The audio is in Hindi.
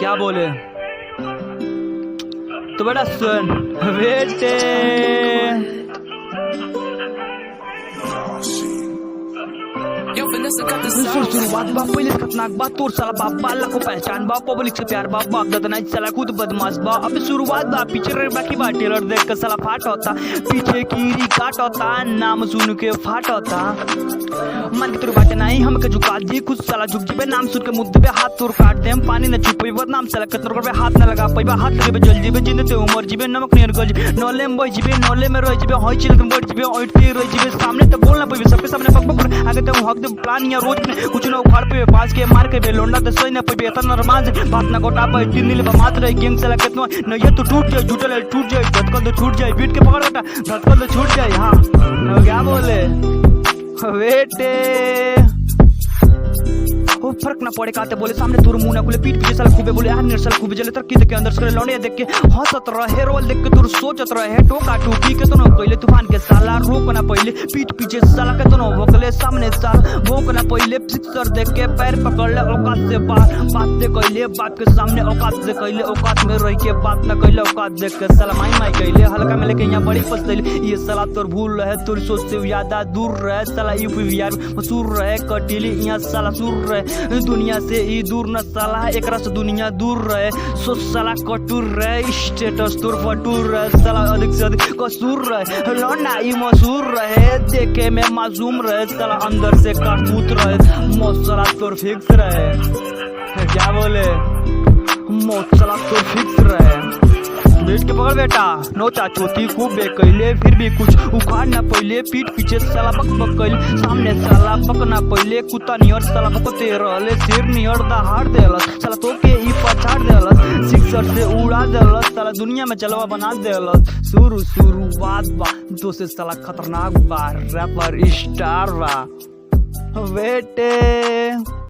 क्या बोले तो बेटा सुन बेटे। शुरुआत बाप पहले खतरनाक बात तोर साला बाप बाला को पहचान बाप पब्लिक से प्यार बाप बाप दादा नहीं साला खुद बदमाश बाप। अबे शुरुआत बाप पीछे रह बाकी बात टेलर देख कर साला फाट होता पीछे कीरी काट होता नाम सुन के फाट होता मन की तेरे बाटे नहीं हम के झुका दी खुद साला झुक जीबे नाम सुन के मुद्दे पे हाथ तोड़ काट दे पानी न छुपे बदनाम साला कतनर कर पे हाथ न लगा पैबा हाथ लगे जल जीबे जिंदे ते उमर जीबे नमक नियर गल नोले में बह जीबे नोले में रह जीबे होई चिल बढ़ जीबे ओइटे रह जीबे सामने तो बोलना पैबे सबके सामने बक बक आगे तो हक दे प्लान या रोज कुछ न उखाड़ पे बाज के मार के बे लोंडा तो सोई न पे इतना नरमाज बात न गोटा पे तीन नीले मात रही गेंग साला कितना न ये तो टूट जाए झूठल टूट जाए धड़कन तो छूट जाए बीट के पकड़ बेटा धड़कन तो छूट जाए। हाँ क्या बोले बेटे वो फर्क ना पड़े काते बोले सामने दूर मुंह ना खुले पीठ पीछे साला खूबे बोले यार निर्सल खूबे जले तरक्की देख के अंदर से लौंडे देख के हंसत रहे रोल देख के दूर सोचत रहे टोका टूटी के तो कइले तूफान के साला रोक ना पहले पीठ पीछे साला के तो भोकले सामने साल भोक ना पहले सिक्सर देख के पैर पकड़ ले औकात से बात से कइले बात के सामने औकात से कइले औकात में रह के बात ना कइले औकात देख के साला माई कइले हल्का में लेके यहां बड़ी पसले ये साला तोर भूल रहे तोर सोच से ज्यादा दूर रहे साला यूपी मसूर रहे कटीली यहां साला सूर रहे दुनिया से ई दूर न साला एकरा से दुनिया दूर रहे सो साला कटूर रहे स्टेटस तोर फटूर रहे साला अधिक से अधिक कसूर रहे लौंडा ई मशहूर रहे देखे में मासूम रहे साला अंदर से कारतूत रहे मौत साला तोर फिक्स रहे। क्या बोले मौत साला तोर फिक्स रहे बैठ के पकड़ बेटा नोचा चोती खूब बेकैले फिर भी कुछ उखाड़ ना पहले पीठ पीछे साला बक बक कैले सामने साला बकना पहले कुत्ता नियर साला बकते रहले शेर नियर दहाड़ देलस साला तो के ई पछाड़ देलस सिक्सर से उड़ा देलस साला दुनिया में चलवा बना देलस शुरुआत बा तो से साला खतरनाक बा रैपर स्टार बा बेटे।